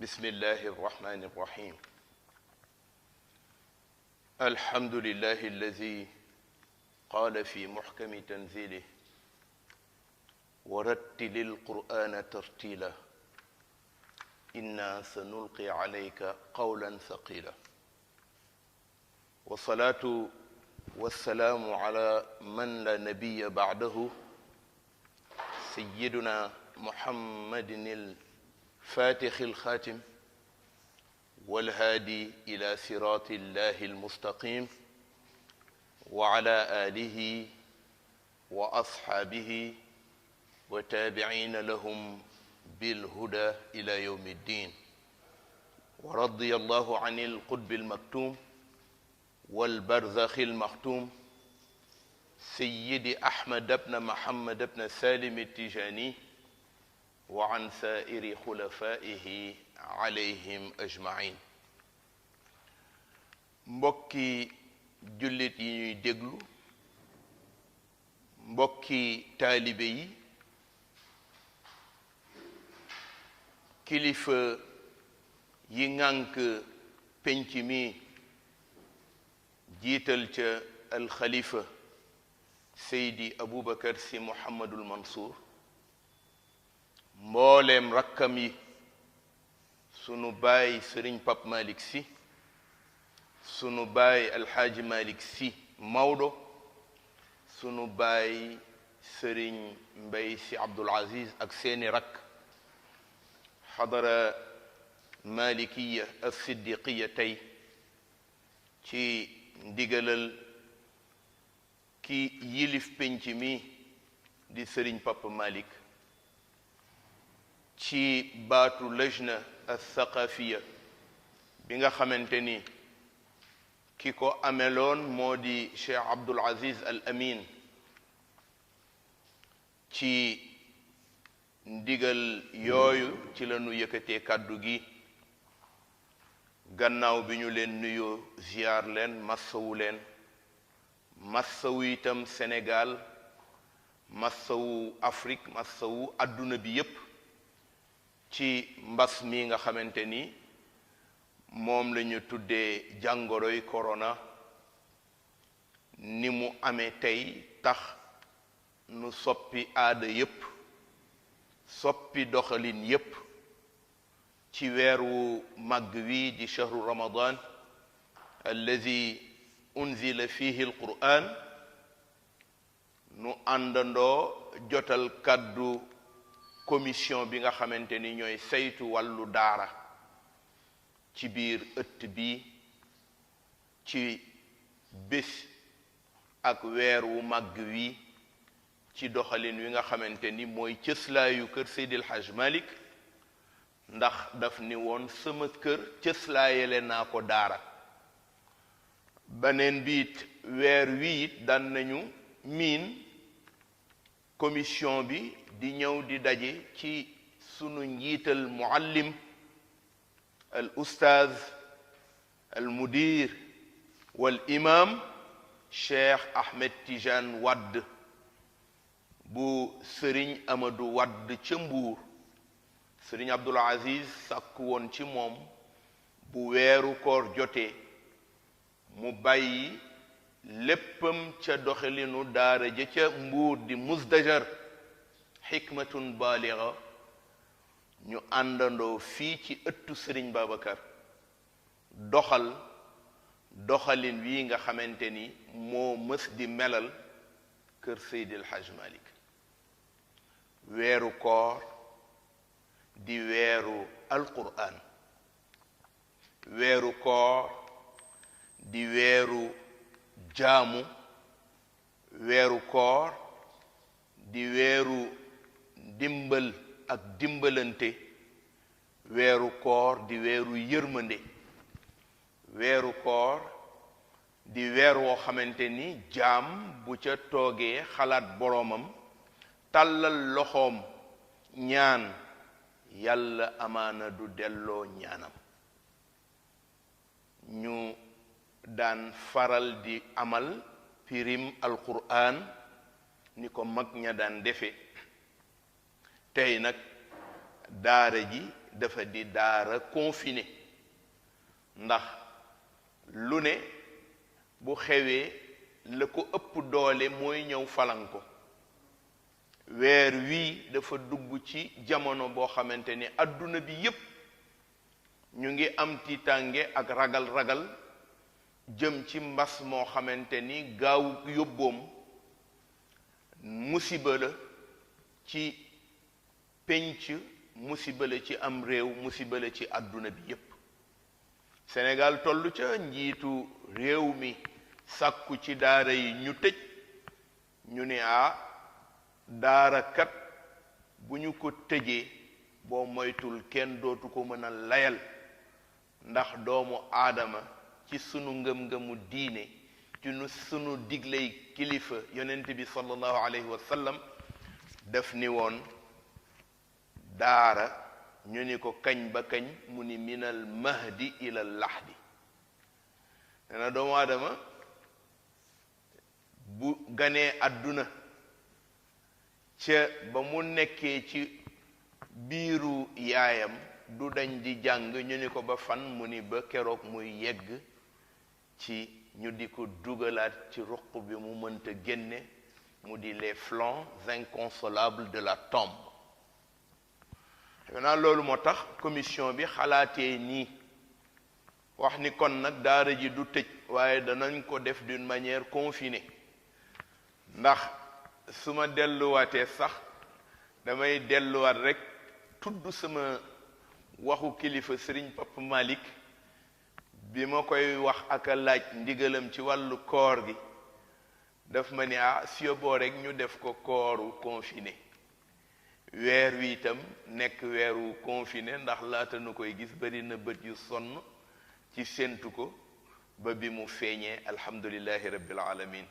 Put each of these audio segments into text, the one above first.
بسم الله الرحمن الرحيم الحمد لله الذي قال في محكم تنزيله ورتل القرآن ترتيلا إنا سنلقي عليك قولا ثقيلا والصلاة والسلام على من لا نبي بعده سيدنا محمد الفاتح الخاتم والهادي إلى صراط الله المستقيم وعلى آله وأصحابه وتابعين لهم بالهدى إلى يوم الدين ورضي الله عن القطب المكتوم والبرزخ المختوم سيد أحمد بن محمد بن سالم التجاني وعن سائر خلفائه عليهم أجمعين mbokki jullit yi ñuy déglu mbokki taalibe yi kilifa yi ŋànk penc mi jiital ca alxalifa Seydi Aboubacar Sy Mouhamadul Mansour mbooleem rakkam yi sunu baay Sëriñ Pap Malick Sy sunu baay Alxaaji Malick Sy Maodo sunu baay Sëriñ Mbay Sy Abdul Aziz ak seeni rakk xadara malikiya as-siddiqiya tey ci ndigalal ki yilif penc mi di Sëriñ Pap Malick ci baatu lajna al-thaqafiya bi nga xamante ni ki ko ameloon moo di Cheikh Abdul Aziz Al Amin ci ndigal yooyu ci la ñu yëkkatee kàddu gi gannaaw bi ñu leen nuyoo ziyaar leen massawu leen massawu itam Sénégal massawu Afrique massawu adduna bi yépp ci mbas mi nga xamante ni moom la ñu tuddee jàngoroy corona ni mu amee tey tax nu soppi aada yépp soppi doxalin yépp ci weeru màgg wi di shahru ramadan allazi unzila fihi alquran nu àndandoo jotal kàddu commission bi nga xamante ni ñooy saytu wàllu daara ci biir ëtt bi ci bés ak weer wu màgg wi ci doxalin wi nga xamante ni mooy cëslaayu kër Seydil Hajj Malick ndax daf ni woon sama kër cëslaayele naa ko daara beneen biit weer wi it daan nañu miin commission bi di ñëw di daje ci sunu njiital muallim al ustaaz al mudir wal imam Cheikh Ahmed Tidiane Wade bu Sëriñ Amadou Wade ca Mbuur Sëriñ Abdul Aziz sàkku woon ci moom bu weeru koor jotee mu bàyyi léppam ca doxalinu daara ja ca Mbuur di Musdajar xikmatun baaliga ñu àndandoo fii ci ëttu Sëriñ Babacar doxalin wi nga xamante ni moo mës di melal kër Seydil Hajj Malick weeru koor di weeru alquran weeru koor di weeru jaamu weeru koor di weeru dimbal ak dimbalante weeru koor di weeru yërmande weeru koor di weer woo xamante ni jaam bu ca toogee xalaat boroomam tàllal loxoom ñaan yàlla amaana du delloo ñaanam ñu daan faral di amal pirim alquran ni ko mag ña daan defe tey nag daara ji dafa di daara confiné ndax lu ne bu xewee la ko ëpp doole mooy ñëw falan ko weer wii dafa dugg ci jamono boo xamante ni adduna bi yépp ñu ngi am tiitange ak ragal jëm ci mbas moo xamante ni gaaw yóbboom musiba la ci penc, musiba la ci am réew, musiba la ci adduna bi yépp Sénégal tollu ca njiitu réew mi sàkku ci daara yi ñu tëj ñu ne daara kat bu ñu ko tëjee boo moytul kenn dootu ko mën a layal ndax doomu aadama ci sunu ngëm-ngëmu diine ci sunu digley kilifa yonent bi sallallahu alayhi wa sallam def ni woon daara ñu ni ko kañ ba kañ mu ni minal mahdi ilal lahdi nee na doomu aadama bu ganee àdduna ca ba mu nekkee ci biiru yaayam du dañ di jàng ñu ni ko ba fan mu ni ba keroog muy yegg ci ñu di ko dugalaat ci ruq bi mu mënta génne mu di les flancs inconsolables de la tombe naa loolu moo tax commission bi xalaatee nii wax ni kon nag daara ji du tëj waaye danañ ko def d'une manière confinée ndax su ma delluwaatee sax damay delluwaat rek tudd sama waxu kilifa Sëriñ Papa Malick bi ma koy wax ak a laaj ndigalam ci wàllu koor gi daf ma ni sio boo rek ñu def ko kooru confiné weer wi itam nekk weeru confiné ndax laata nu koy gis bari na bët yu sonn ci séentu ko ba bi mu feeñee alhamdulillahi rabbil alamin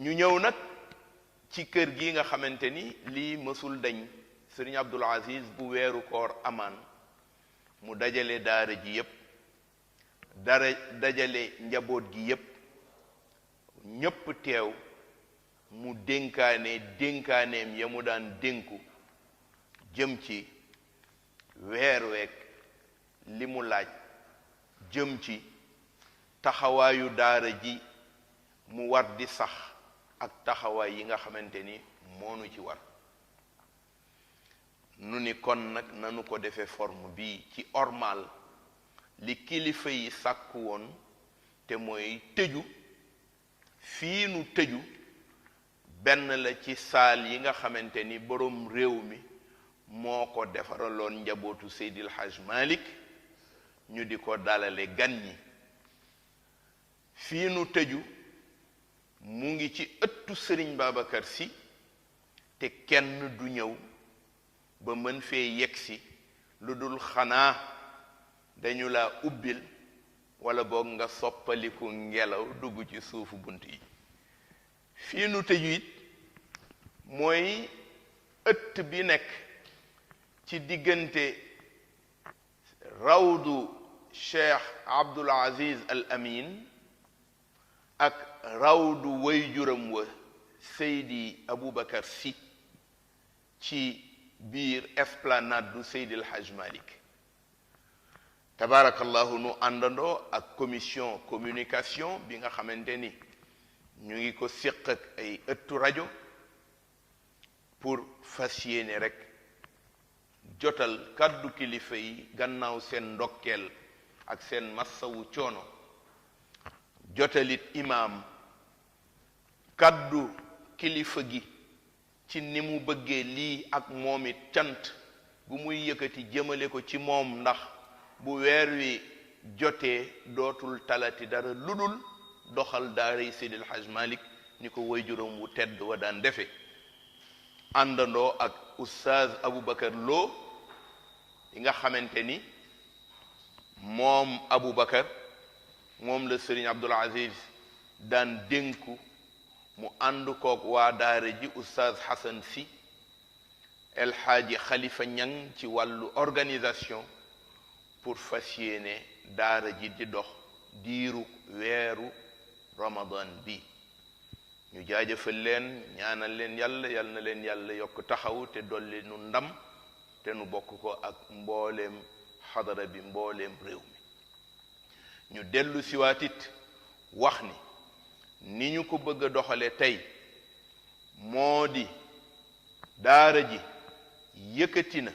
ñu ñëw nag ci kër gi nga xamante ni lii mësul dañ Sëriñ Abdul Aziz bu weeru koor amaan mu dajale daara ji yépp dajale njaboot gi yépp ñépp teew mu dénkaaneem ya mu daan dénku jëm ci weer week li mu laaj jëm ci taxawaayu daara ji mu war di sax ak taxawaay yi nga xamante ni moonu ci war nu ni kon nag nanu ko defee forme bi ci ormal li kilifa yi sàkku woon te mooy tëju fii nu tëju benn la ci saal yi nga xamante ni boroom réew mi moo ko defaraloon njabootu Seydil Hajj Malik ñu di ko dalale gan ñi fii nu tëju mu ngi ci ëttu Sëriñ Babacar Sy te kenn du ñëw ba mën fee yegsi lu dul xanaa dañu la ubbil wala boog nga soppaliku ngelaw dugg ci suufu bunt yi fii nu tëju it mooy ëtt bi nekk ci diggante rawdu Cheikh Abdul Aziz Al Amin ak rawdu wayjuram wa Seydi Aboubacar Sy ci biir esplanade du Seydi El Hadj Malick tabarakallahu nu àndandoo ak commission communication bi nga xamante ni ñu ngi ko séq ak ay ëttu rajo pour fas yéene rek jotal kàddu kilifa yi gannaaw seen ndokkeel ak seen massawu coono jotalit imaam kàddu kilifa gi ci ni mu bëggee lii ak moom it cant bu muy yëkkati jëmale ko ci moom ndax bu weer wi jotee dootul talati dara ludul doxal daaray Seydil Hajj Malik ni ko waajuram wu tedd wa daan defe àndandoo ak oustaz Aboubacar Lo yi nga xamante ni moom Aboubacar moom la Sëriñ Abdul Aziz daan dénku mu ànd koog waa daara ji oustaz Hassan Sy El Hadji Khalifa Niang ci wàllu organisation pour fas yéene daara ji di dox diiru weeru Ramadan bi ñu jaajëfal leen ñaanal leen yàlla yal na leen yàlla yokk taxaw te dolli nu ndam te nu bokk ko ak mbooleem xadara bi mbooleem réew mi ñu dellu siwaatit wax ni ñu ko bëgg a doxale tey moo di daara ji yëkkati na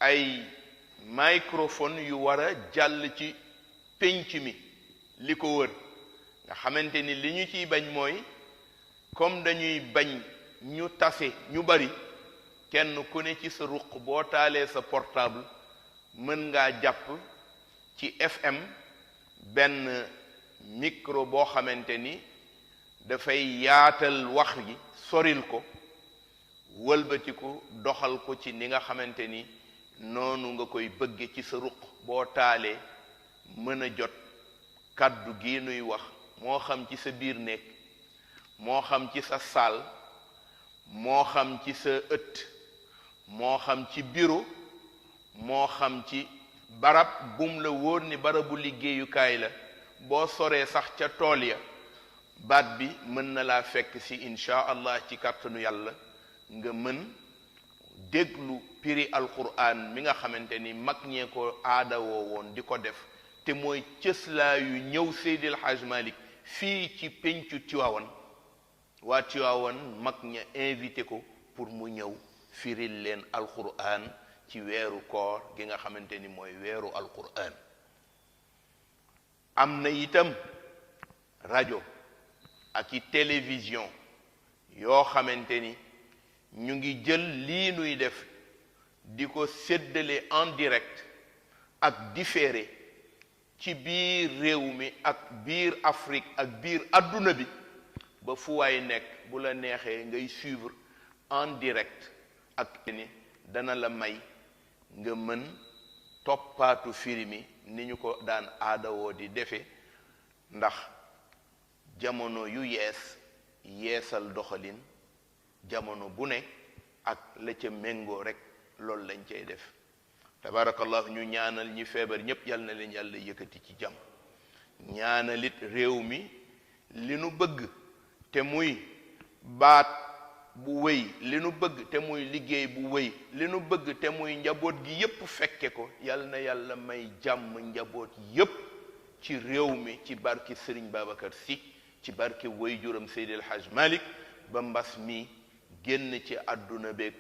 ay microphone yu war a jàll ci pénc mi li ko wër nga xamante ni li ñu ciy bañ mooy comme dañuy bañ ñu tase ñu bari kenn ku ne ci sa ruq boo taalee sa portable mën ngaa jàpp ci FM benn micro boo xamante ni dafay yaatal wax gi soril ko wëlbatiku doxal ko ci ni nga xamante ni noonu nga koy bëgge ci sa ruq boo taalee mën a jot kàddu gi nuy wax moo xam ci sa biir nekk moo xam ci sa saal moo xam ci sa ëtt moo xam ci bureau moo xam ci barab bum la wóor ni barabu liggéeyukaay la boo soree sax ca tool ya baat bi mën na laa fekk si insha allah ci kàttanu yàlla nga mën déglu piri alquran mi nga xamante ni mag ñee ko aada woo woon di ko def te mooy cëslaa yu ñëw Seydil Hajj Malik fii ci pencu Tiwaawan waa Tiwaawan mag ña invité ko pour mu ñëw firil leen alquran ci weeru koor gi nga xamante ni mooy weeru alquran am na itam rajo ak i télévision yoo xamante ni ñu ngi jël lii nuy def di ko séddale en direct ak différé ci biir réew mi ak biir Afrique ak biir adduna bi ba fu waay nekk bu la neexee ngay suivre en direct ak ni dana la may nga mën toppaatu firi mi ni ñu ko daan aadawoo di defe ndax jamono yu yeesal doxalin jamono bu ne ak la ca méngoo rek loolu lañ cay def tabarakallah ñu ñaanal ñi feebar ñépp yal na leen yàlla yëkkati ci jàmm ñaanalit réew mi li nu bëgg te muy baat bu wéy li nu bëgg te muy liggéey bu wéy li nu bëgg te muy njaboot gi yépp fekke ko yal na yàlla may jàmm njaboot yépp ci réew mi ci barki Sëriñ Babacar Sy ci barki waajuram Seydil Hajj Malik ba mbas mi génn ci àdduna beeg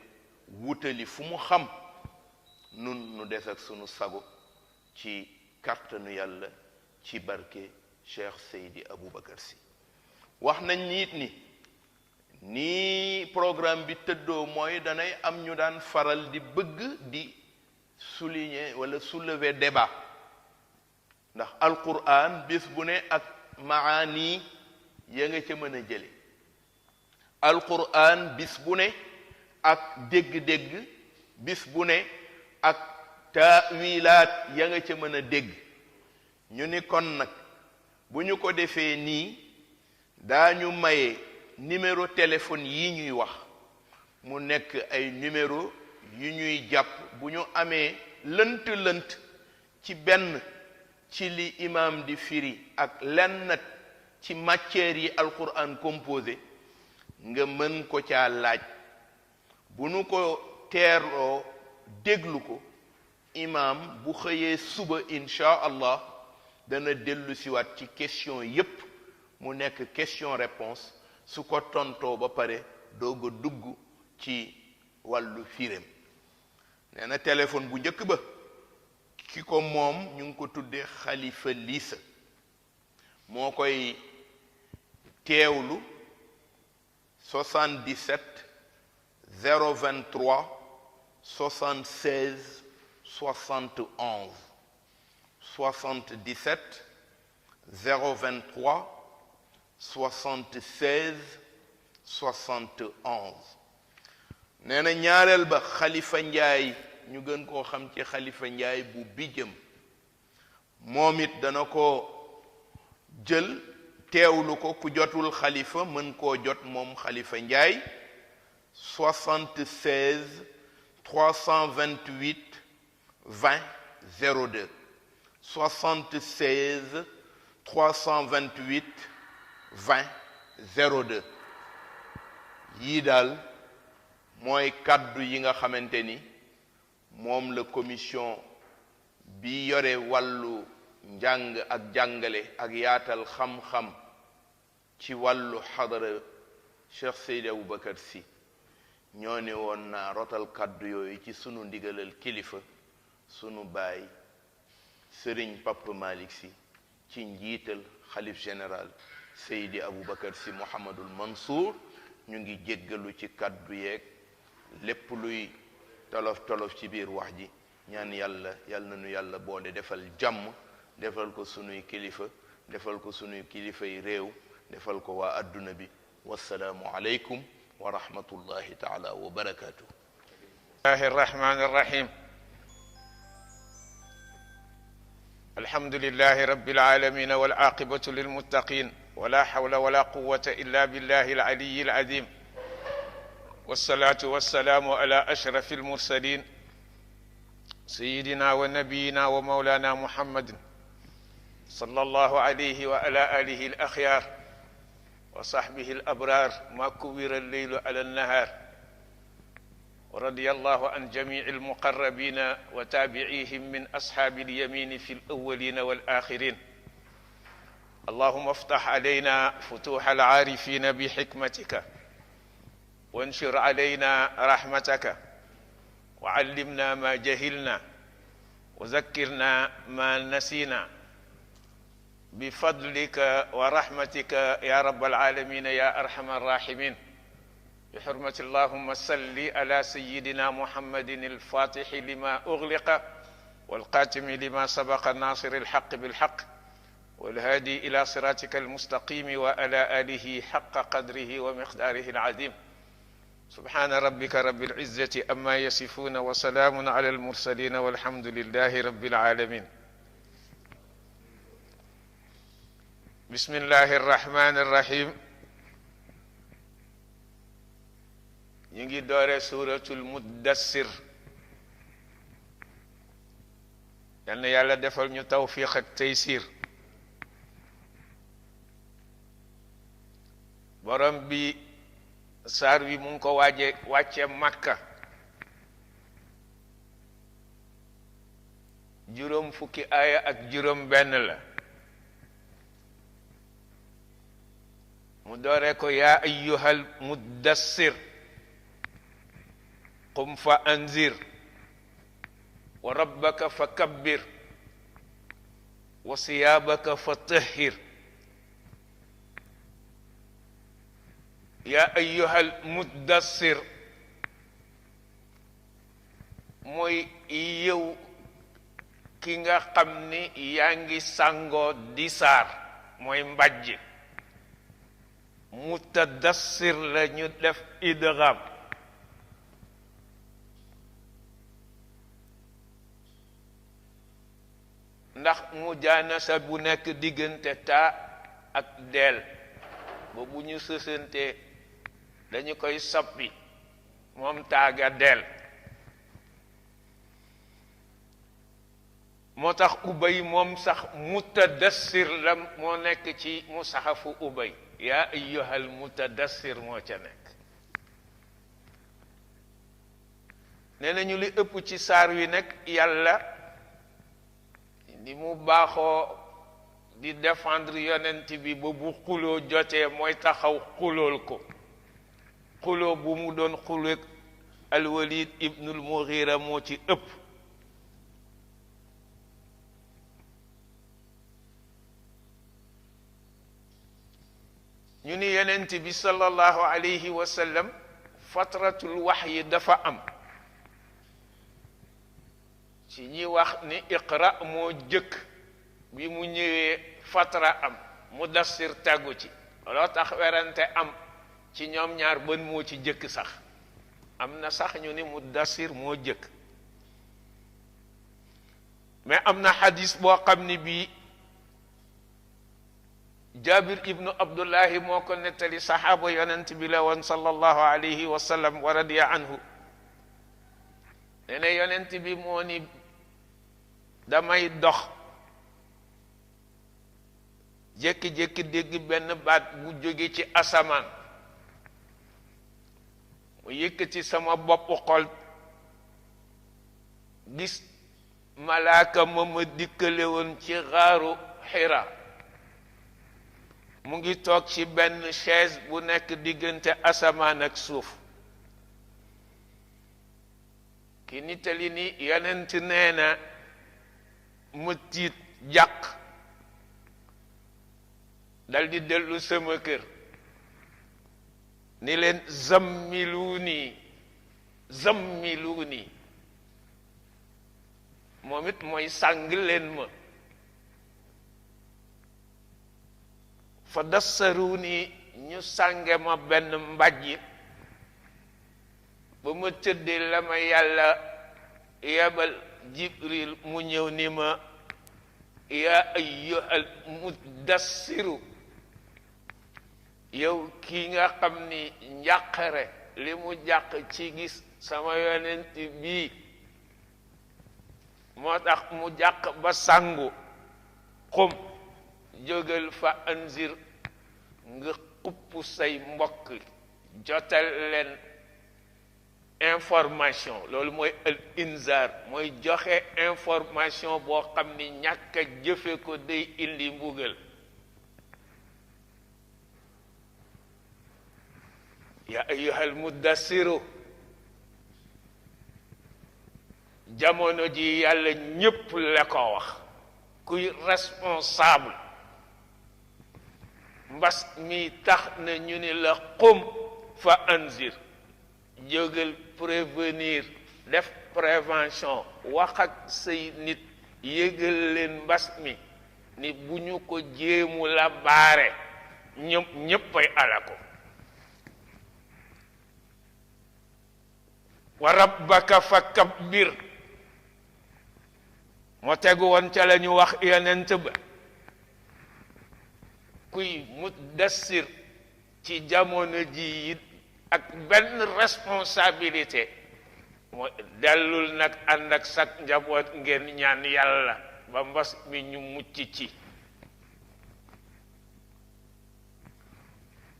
wutali fu mu xam nun nu des ak sunu sago ci kàttanu yàlla ci barke Cheikh Seydi Aboubacar Sy wax nañ nit ni programme bi tëddoo mooy danay am ñu daan faral di bëgg di souligner wala soulever débat ndax alquran bis bu ne ak maani ya nga ca mën a jële alquran bis bu ne ak dégg-dégg bis bu ne ak taawilaat ya nga ca mën a dégg ñu ni kon nag bu ñu ko defee nii daañu maye numéro téléphone yi ñuy wax mu nekk ay numéro yu ñuy jàpp bu ñu amee lënt ci benn ci li imam di firi ak lenn ci matière yi alquran composé nga mën ko caa laaj bu nu ko teeroo déglu ko imam bu xëyee suba insha allah dana dellu siwaat ci question yépp mu nekk question réponse su ko tontoo ba pare doog a dugg ci wàllu firéem nee na téléphone bu njëkk ba ki ko moom ñu ngi ko tuddee Xalifa Liisa moo koy teewlu 77 023 76 71 77 023 76 71 nee na ñaareel ba Xalifa Njaay ñu gën koo xam ci Xalifa Njaay bu bijjëm moom it dana ko jël teewlu ko ku jotul xalifa mën koo jot moom Xalifa Njaay 76 328 20 02 76 328 20 02 yii daal mooy kàddu yi nga xamante ni moom la commission bi yore wàllu njàng ak jàngale ak yaatal xam-xam ci wàllu xadara Cheikh Seydi Aboubacar Sy ñoo ne woon naa rotal kàddu yooyu ci sunu ndigalal kilifa sunu baay Sëriñ Papa Malick Sy ci njiital xalif général Seydi Aboubacar Sy Mouhamadul Mansour. ñu ngi jéggalu ci kàddu yeeg lépp luy tolof tolof ci biir wax ji ñaan yàlla nañu yàlla boole defal jàmm defal ko sunuy kilifa defal ko sunuy kilifay réew defal ko waa adduna bi wassalaamu aleykum wa rahmatullahi taala wa barakatuh. bismillahi arrahmani arrahim alhamdulillahi rabbil alamin wal aqibatu lil muttaqin ولا حول ولا قوة إلا بالله العلي العظيم والصلاة والسلام على أشرف المرسلين سيدنا ونبينا ومولانا محمد صلى الله عليه وعلى آله الأخيار وصحبه الأبرار ما كبر الليل على النهار ورضي الله عن جميع المقربين وتابعيهم من أصحاب اليمين في الأولين والآخرين اللهم افتح علينا فتوح العارفين بحكمتك وانشر علينا رحمتك وعلمنا ما جهلنا وذكرنا ما نسينا بفضلك ورحمتك يا رب العالمين يا أرحم الراحمين بحرمة اللهم صل على سيدنا محمد الفاتح لما أغلق والقاتم لما سبق الناصر الحق بالحق والهادي إلى صراطك المستقيم وعلى آله حق قدره ومقداره العظيم سبحان ربك رب العزة أما يصفون وسلام على المرسلين والحمد لله رب العالمين بسم الله الرحمن الرحيم ينجي دور سورة المدثر يعني يالا دفل ني توفيق ak تيسير borom bi saar wi mu ngi ko wàcce Makka juróom fukki aaya ak juróom benn la mu doore ko yaa ayyuhal muddassir qum fa anzir wa rabbaka fa kabbir wa siyaabaka fa tahhir yaa ayyuhal muddassir mooy yow ki nga xam ni yaa ngi sàngoo di saar mooy mbàjj mutadassir la ñu def idgham ndax mujaanasa bu nekk diggante taa ak deel ba bu ñu sësante dañu koy soppi moom taaga del moo tax ubay moom sax mutadassir la moo nekk ci musahafu ubay yaa ayyuhal mutadassir moo ca nekk nee nañu li ëpp ci saar wi nag yàlla ni mu baaxoo di défendre yonent bi ba bu xuloo jotee mooy taxaw xulool ko xuloo bu mu doon xuloog alwalid ibnul mughira moo ci ëpp ñu ni yonent bi sallallahu alayhi wa sallam fatratul wahyi dafa am ci ñi wax ni iqra moo jëkk bi mu ñëwee fatra am mudassir tàggu ci loo tax werante am ci ñoom ñaar bën moo ci jëkk sax am na sax ñu ni mudassir moo jëkk mais am na xadis boo xam ni bii jabir ibnu abdullahi moo ko nettali saxaaba yonent bi la woon sallallahu alayhi wa sallam wa radiya anhu nee na yonent bi moo ni damay dox jékki-jékki dégg benn baat bu jóge ci asamaan mu yëkkati sama bopp xol gis malaaka ma dikkale woon ci xaaru Hira mu ngi toog ci benn chaise bu nekk diggante asamaan ak suuf ki nittali ni yonent nee na mu tiit jàq dal di dellu sama kër ni leen zammiluuni moom it mooy sàng leen ma fa dassaruuni ñu sànge ma benn mbàjj ba ma tëddee la ma yàlla yebal Jibril mu ñëw ni ma yaa ayyuhal muddassiru yow kii nga xam ni njàqare li mu jàq ci gis sama yonent bii moo tax mu jàq ba sangu xum jógal fa anzir nga xupp say mbokk jotal leen information loolu mooy al inzar mooy joxe information boo xam ni ñàkk a jëfe ko day indi mbugal ya ayyuhal muddassiru jamono ji yàlla ñépp la ko wax kuy responsable mbas mi tax na ñu ni la xum fa anzir jógal prévenir def prévention wax ak say nit yëgal leen mbas mi ni bu ñu ko jéemu la baare ñéppay alako wa rabbaka fa kabbir moo tegu woon ca la ñu wax yonent ba kuy muddassir ci jamono ji it ak benn responsabilité moo dellul nag ànd ak sak njaboot ngeen ñaan yàlla ba mbas mi ñu mucc ci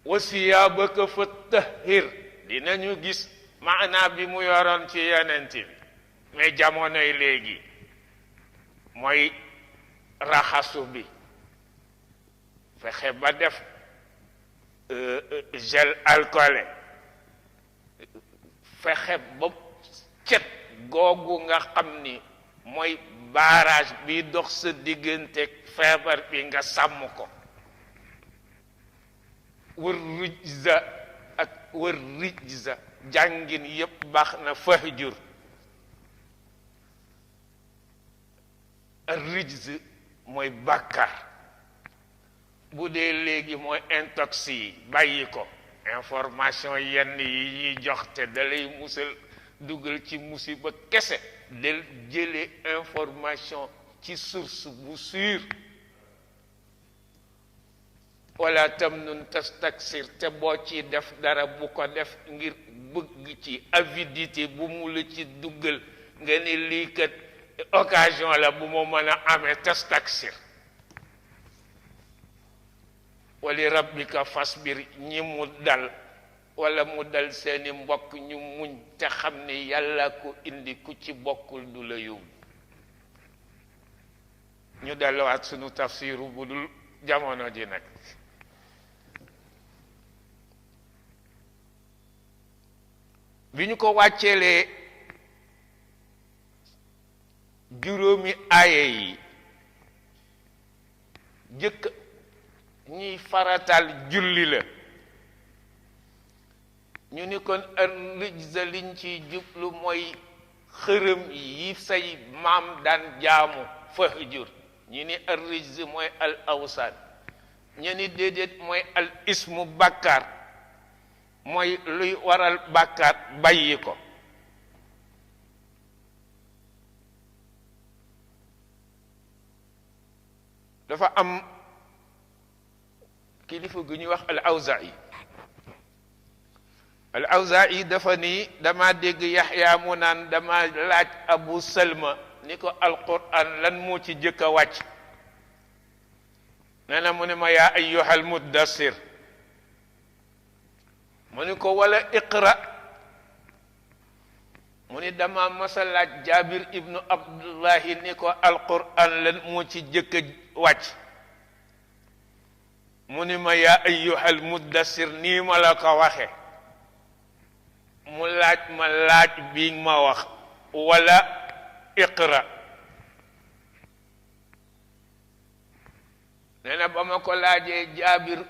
wa siyaabaka fa tahhir dinañu gis maanaa bi mu yoroon ci yonent bi mais jamonoy léegi mooy raxasu bi fexe ba def gel alcoolé fexe ba cet googu nga xam ni mooy barrage bi dox sa diggante feebar bi nga sàmm ko wër rijza jàngin yépp baax na fahjur rijz mooy bàkkaar bu dee léegi mooy intoxi yi bàyyi ko information yenn yi ñuy jox te dalay musal dugal ci musiba kese del jële information ci source bu sûr wala tamnun tastaksir te boo ci def dara bu ko def ngir bëgg ci avidité bu mu la ci duggal nga ni lii kat occasion la bu ma mën a amee tastaksir wali rabbika fasbir ñi mu dal wala mu dal seeni mbokk ñu muñ te xam ni yàlla ko indi ku ci bokkul du la yóbbu ñu delluwaat sunu tafsiru bu dul jamono ji nag bi ñu ko wàcceelee juróomi aaye yi jëkk ñuy faratal julli la ñu ni kon ar-rijza liñ ci jublu mooy xërëm yi say maam daan jaamu fahjur ñu ni ar-rijz mooy al awsaan ñu ni déedéet mooy al ismu bàkkaar mooy luy waral bàkkaar bàyyi ko dafa am kilifa gu ñuy wax al awza'i dafa ni dama dégg yaxya mu naan dama laaj abu salma ni ko alquran lan moo ci jëkk a wàcc nee na mu ne ma yaa ayyuhal muddassir mu ni ko wala iqra mu ni dama masa laaj Jaabir ibnu Abdullahi ni ko alquran lan moo ci jëkk a wàcc mu ni ma yaa ayyuhal muddassir nii ma la ko waxe mu laaj ma laaj bi ma wax wala iqra nee na ba ma ko laajee Jaabir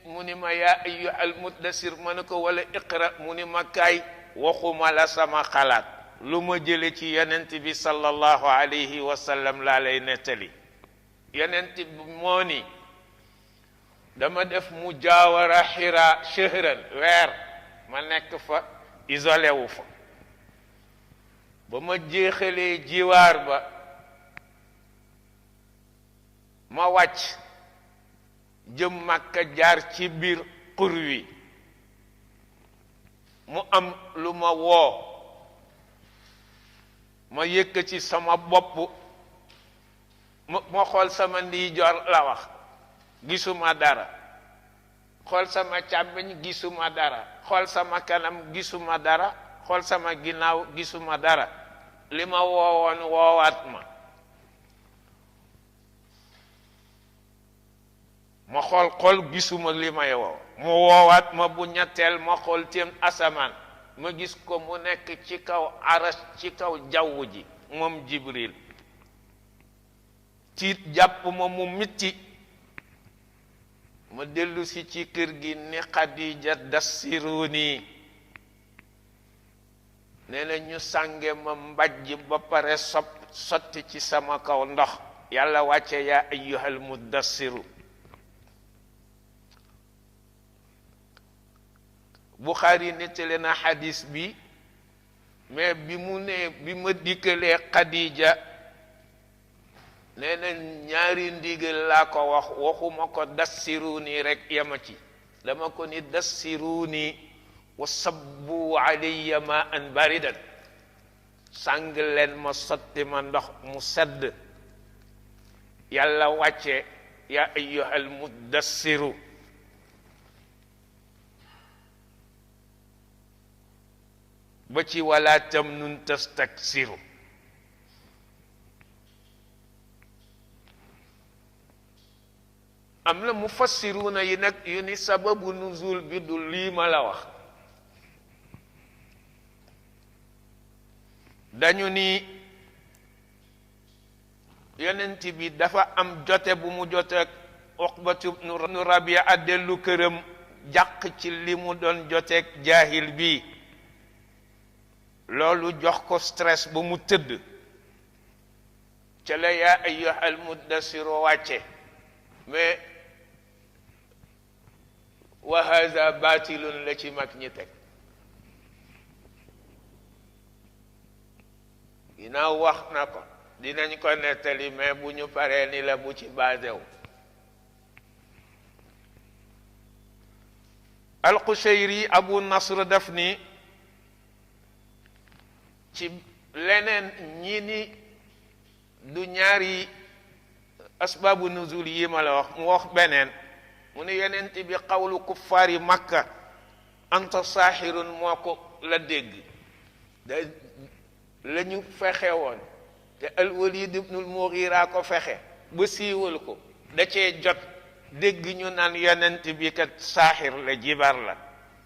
mu ni ma yaa ayyuhal muddassir ma ne ko wala iqra mu ni ma kaay waxuma la sama xalaat lu ma jële ci yonent bi sallallahu alayhi wa sallam laa lay nettali yonent bi moo ni dama def mujaawara Hira shahran weer ma nekk fa isolé wu fa ba ma jeexalee jiwaar ba ma wàcc jëm Makka jaar ci biir xur wi mu am lu ma woo ma yëkkati sama bopp ma xool sama ndijoor la wax gisuma dara xool sama càmmoñ gisuma dara xool sama kanam gisuma dara xool sama ginnaaw gisuma dara li ma woowoon woowaat ma xool gisuma li may woo mu woowaat ma bu ñetteel ma xool téem asamaan ma gis ko mu nekk ci kaw aras ci kaw jaww ji moom Jibril tiit jàpp ma mu mitti ma dellu si ci kër gi ni Xadija dassiruni nee na ñu sànge ma mbajj ba pare sotti ci sama kaw ndox yàlla wàcce yaa ayyuhal muddassiru Bukhari nettali na xadis bi mais bi ma dikkalee Xadija nee na ñaari ndigal laa ko wax waxuma ko dassiruni rek yama ci dama ko ni dassiruni wa sabbu alayya ma an baridan sàng leen ma sotti ma ndox mu sedd yàlla wàcce ya ayyuhal muddassiru ba ci wala tamnun tastaksiru am na mufassiruna yi nag yu ni sababu nuzul bi du lii ma la wax dañu ni yonent bi dafa am jote bu mu jote Uqbatu ibnu Rabia dellu këram jàq ci li mu doon joteeg jaahil bi loolu jox ko stress ba mu tëdd ca la yaa ayyuhal muddassiru wàcce mais wa haza batilun la ci mag ñi teg ginnaaw wax na ko dinañ ko nettali mais bu ñu paree ni la bu ci basé wu al-Qushayri Abu Nasr daf ni ci leneen ñi ni du ñaari asbaabu nuzul yi ma la wax mu wax beneen mu ne yonent bi xawlu kuffaari Makka anta saaxirun moo ko la dégg da la ñu fexe woon te al-Walid ibnul Mughira ko fexe ba siiwal ko da cee jot dégg ñu naan yonent bi kat saaxir la jibar la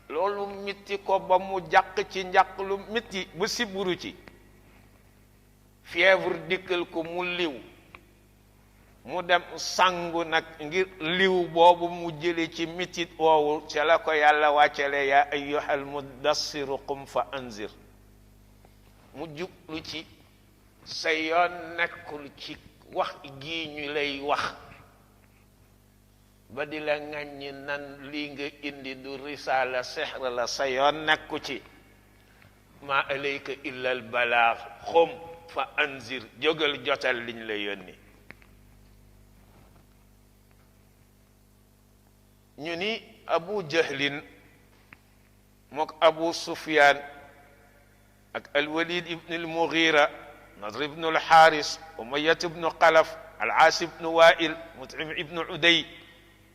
loolu mitti ko ba mu jàq ci njàq lu mitti ba siburu ci fièvre dikkal ko mu liw mu dem sangu nag ngir liw boobu mu jële ci mitit woowu ca la ko yàlla wàccale yaa ayyuhal muddassiru qum fa anzir mu jublu ci sa yoon nekkul ci wax gi ñu lay wax ba di la ŋàññi nan lii nga indi du risaala sihr la sa yoon nekku ci ma alayka illa al balaag xum fa anzir jógal jotal liñ la yónni ñu ni Abu Jahlin mook Abu Sufyaan ak al-Walid ibn al-Mughira Nadr ibn al-Haris Umayyah ibn Qalaf al-Aas ibn Wa'il Mut'im ibn Uday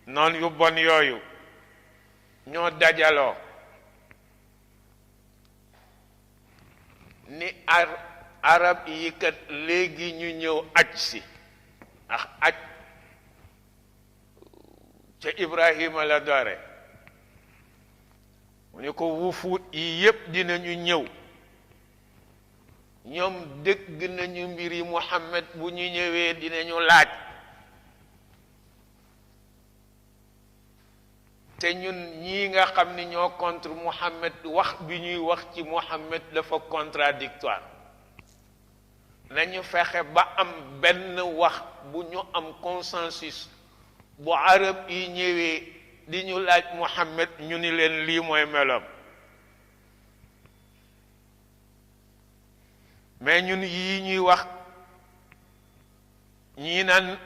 noon yu bon yooyu ñoo dajaloo ni arab yi kat léegi ñu ñëw aj si ndax aj ca Ibrahima la doore mu ni ko wufuut yi yépp dinañu ñëw ñoom dégg nañu mbiri Muhammad bu ñu ñëwee dinañu laaj te ñun ñii nga xam ni ñoo contre Muhammad wax bi ñuy wax ci Muhammad dafa contradictoire nañu fexe ba am benn wax bu ñu am consensus bu arab yi ñëwee di ñu laaj Muhammad ñu ni leen lii mooy meloom mais ñun yii ñuy wax ñii naan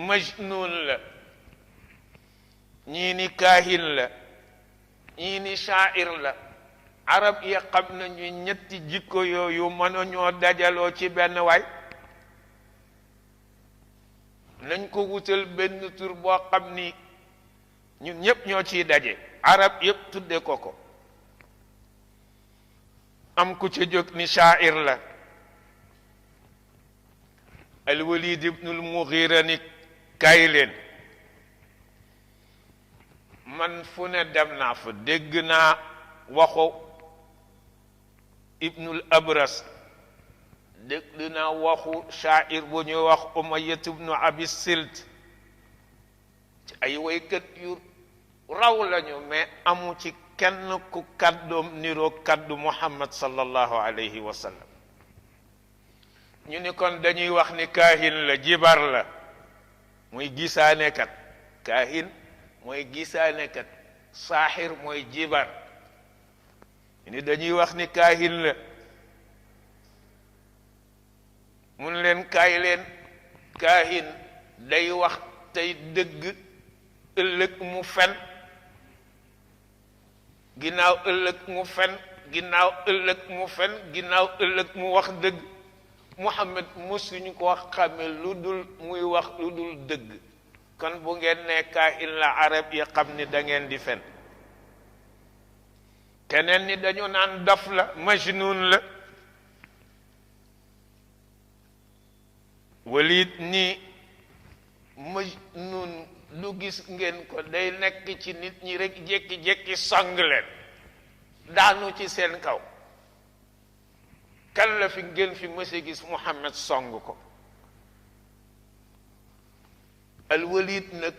majnun la ñii ni kaahin la ñii ni sha'ir la arab yi xam nañu ñetti jikko yooyu mënuñoo dajaloo ci benn waay nañ ko wutal benn tur boo xam ni ñun ñépp ñoo ciy daje arab yépp tudde ko ko am ku ca jóg ni sha'ir la al-Walid ibnul Mughira ni kaay leen man fu ne dem naa fa dégg naa waxu ibnul Abras dégg naa waxu sha'ir bu ñuy wax Umayyat ibnu Abi Silt ci ay waykat yu raw lañu mais amu ci kenn ku kàddoom niroo kàddu Muhammad sallallahu alayhi wa sallam ñu ni kon dañuy wax ni kaahin la jibar la muy gisaanekat kaahin mooy gisaanekat saaxir mooy jibar ñu ni dañuy wax ni kaahin la mun leen kaay leen kaahin day wax tey dëgg ëllëg mu fen ginnaaw ëllëg mu fen ginnaaw ëllëg mu fen ginnaaw ëllëg mu wax dëgg Muhammad mosuñu ko xame lu dul muy wax lu dul dëgg kon bu ngeen ne kaahin la arab yi xam ni da ngeen di fen keneen ni dañu naan dof la majnun la Walid ni majnun lu gis ngeen ko day nekk ci nit ñi rek jékki-jékki sang leen daanu ci seen kaw kan la fi ngeen fi mëse gis Muhammad song ko al-Walid nag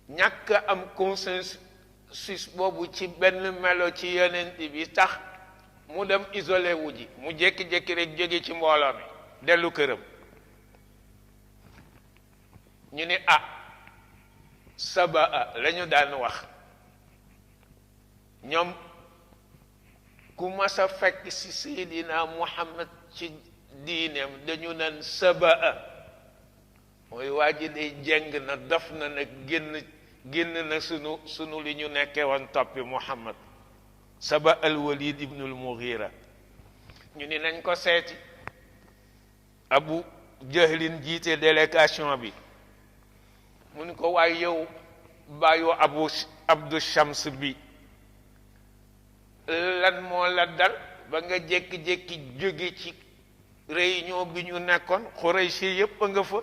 ñàkk am consensus boobu ci benn melo ci yonent bi tax mu dem isolé wu ji mu jékki-jékki rek jóge ci mbooloo mi dellu këram ñu ni sabaa lañu daan wax ñoom ku mas a fekk ci Seydina Muhammad ci diineem dañu naan sabaa mooy waa ji day jeng na dof na nag génn na sunu li ñu nekkee woon toppi Muhammad saba al-Walid ibnul Mughira ñu ni nañ ko seeti Abu Jahlin jiite délégation bi mu ni ko waaye yow bàyyu Abdu Shams bi lan moo la dal ba nga jékki-jékki jóge ci réunion bi ñu nekkoon Xurayshi yépp a nga fa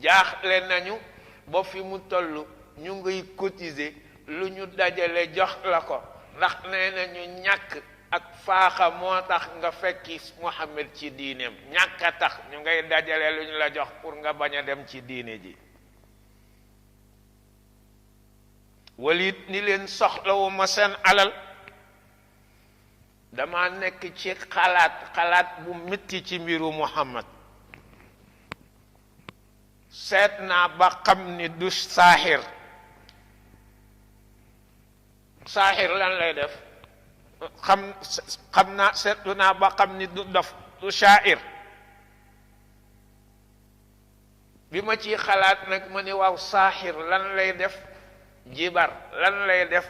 jaaxle nañu ba fi mu toll ñu ngay cotiser lu ñu dajale jox la ko ndax nee nañu ñàkk ak faaxa moo tax nga fekki Muhammad ci diineem ñàkk a tax ñu ngay dajale lu ñu la jox pour nga bañ a dem ci diine ji Walid ni leen soxlawu ma seen alal dama nekk ci xalaat bu metti ci mbiru Muhammad seet naa ba xam ni du saaxir lan lay def xam naa seetlu naa ba xam ni du dof du sha'ir bi ma ciy xalaat nag ma ni waaw saaxir lan lay def jibar lan lay def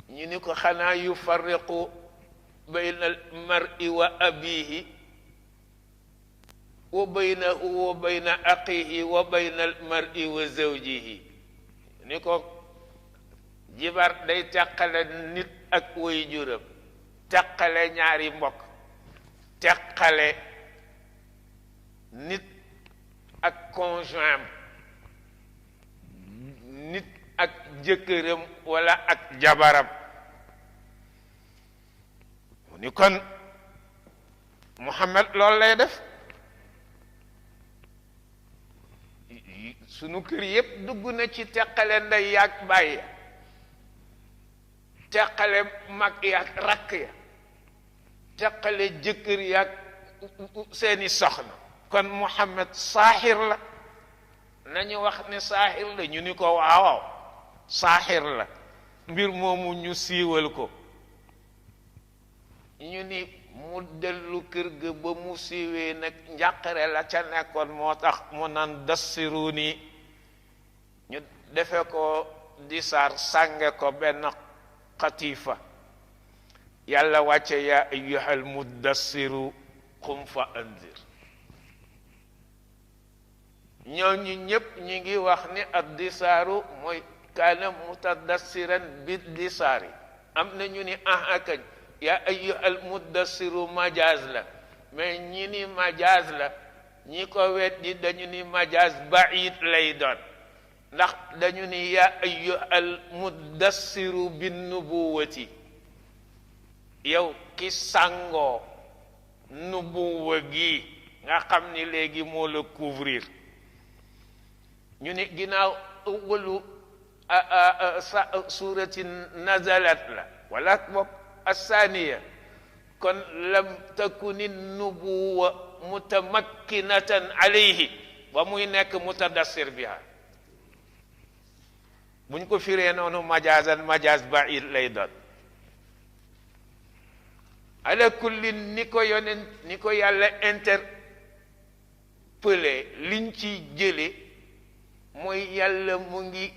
ñu ni ko xanaa yufarriqu bayna al mar'i wa abihi wa baynahu wa bayna aqihi wa bayna al mar'i wa zawjihi ni ko jibar day tàqale nit ak way juram teqale ñaari mbokk teqale nit ak conjoint nit ak jëkkëram wala ak jabaram mu ni kon Muhammad loolu lay def sunu kër yépp dugg na ci teqale ndey yaag bàyyi teqale mag yaag rakk ya teqale jëkkër yaag seeni soxna kon Muhammad saaxir la nañu wax ne saaxir la ñu ni ko waaw saaxir la mbir moomu ñu siiwal ko ñu ni mu dellu kër ga ba mu siiwee nag njàqare la ca nekkoon moo tax mu naan dassiru ni ñu defe ko di saar sànge ko benn xatiifa yàlla wàcce yaa ayyuhal muddassiru qum fa anzir ñooñu ñépp ñi ngi wax ni ad disaaru mooy kaana mutadassiran bi disaari am na ñu ni akañ yaa ayyuhal muddassiru majaaz la mais ñi ni majaaz la ñi ko weddi dañu ni majaaz baid lay doon ndax dañu ni yaa ayyuhal muddassiru bin nubuwati yow ki sàngoo nubuwa gi nga xam ni léegi moo la couvrir ñu ni ginnaaw awwalu surati nazalat la wala bopp الثانية كن لم تكن النبوة متمكنة عليه ومي نك متدثر بها buñ ko firee noonu majazan majaz ba'id lay doon ala kulli ni ko yàlla interpellé liñ ci jële mooy yàlla mu ngi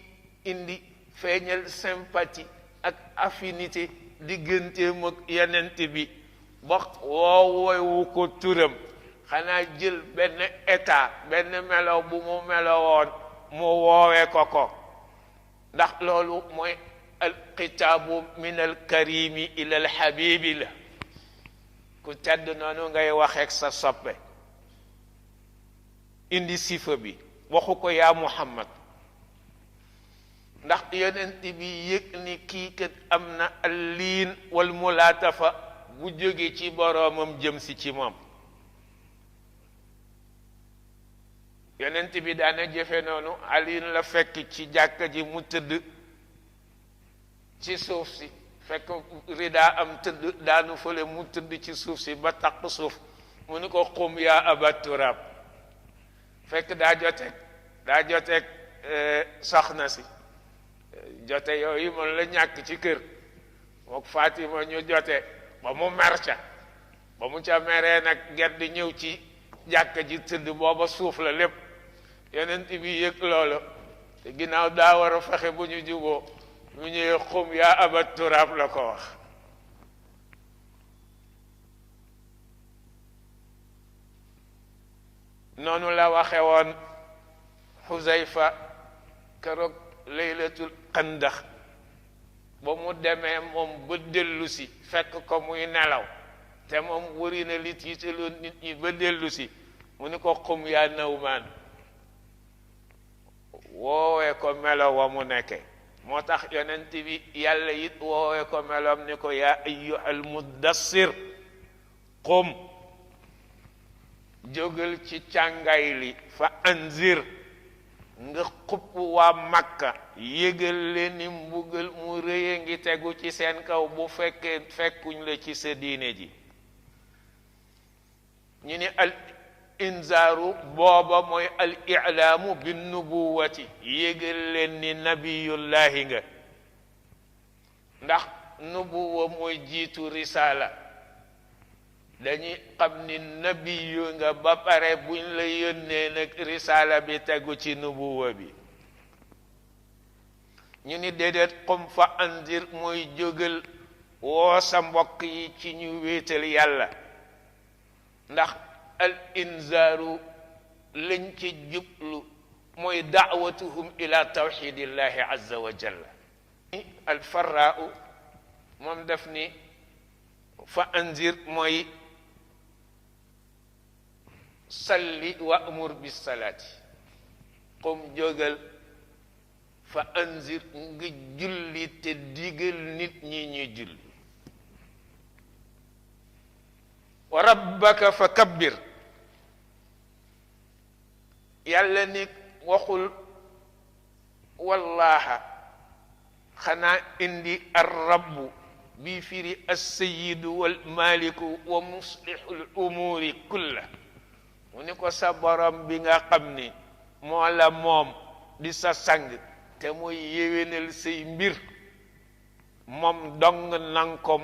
indi feeñal sympathie ak affinité digganteem ak yenent bi ba woowewu ko turam xanaa jël benn état benn melo bu mu melowoon mu woowee ko ndax loolu mooy alxitaabu min alkarimi ila alxabibi la ku tedd noonu ngay waxeek sa soppe indi sifa bi waxu ko yaa Muhammad ndax yonent bi yëg ni kii kat am na alliin wal mulaatafa bu jóge ci boroomam jëm si ci moom yonent bi daana jëfe noonu aliin la fekk ci jàkka ji mu tëdd ci suuf si fekk ridaa am tëdd daanu fële mu tëdd ci suuf si ba taq suuf mu ni ko xum yaa aba turab fekk daa joteeg soxna si jote yooyu mën la ñàkk ci kër mook Fatima ñu jote ba mu merca ba mu ca meree nag gedd ñëw ci jàkka ji tëdd booba suuf la lépp yonent bi yëg loolu te ginnaaw daa war a fexe bu ñu juboo mu ñëwee xum yaa aba turab la ko wax noonu la waxe woon Xuzayfa keroog laylatul xandax ba mu demee moom ba dellu si fekk ko muy nelaw te moom wëri na li tiitaloon nit ñi ba dellu si mu ni ko xum yaa Nawmaan woowee ko melo wa mu nekke moo tax yonent bi yàlla it woowee ko meloom ni ko yaa ayyuhal muddassir xum jógal ci càngaay li fa anzir nga xupp waa Makka yëgal leen ni mbugal mu rëye ngi tegu ci seen kaw bu fekkee fekkuñ la ci sa diine ji ñu ni al inzaaru booba mooy al i'laamu bin nubuwati yëgal leen ni nabiyullahi nga ndax nubuwa mooy jiitu risaala dañuy xam ni nabiyu nga ba pare buñ la yónnee nag risaala bi tegu ci nubuwa bi ñu ni déedéet qum fa anzir mooy jógal woo sa mbokk yi ci ñu wéetal yàlla ndax al inzaaru lañ ci jublu mooy daawatuhum ila tawxidillahi azza wa jalla al farraau moom def ni fa anzir mooy salli wa amur bis salaati qum jógal fa anzir nga julli te digal nit ñi ñuy julli wa rabbaka fa kabbir yàlla ni waxul wallaha xanaa indi ar rabbu bi firi as-sayyidu wal maliku wa muslihul umuri kulla mu ni ko sa borom bi nga xam ni moo la moom di sa sang te muy yéwénal say mbir moom dong nang ko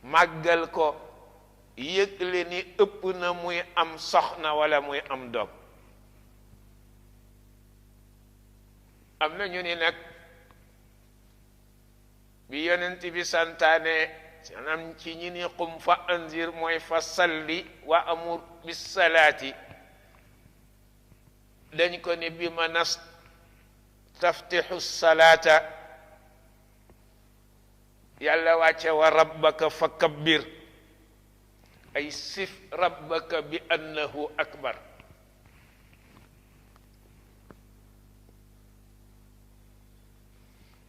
màggal ko yëgle ni ëpp na muy am soxna wala muy am doom am na ñu ni nag bi yonent bi santaane sanam ci ñi ni qum fa anzir mooy fa salli wa amur bis salaati dañ ko ni bi ma nas taftixu salaata yàlla wàcce wa rabbaka fa kabbir ay sif rabbaka bi annahu akbar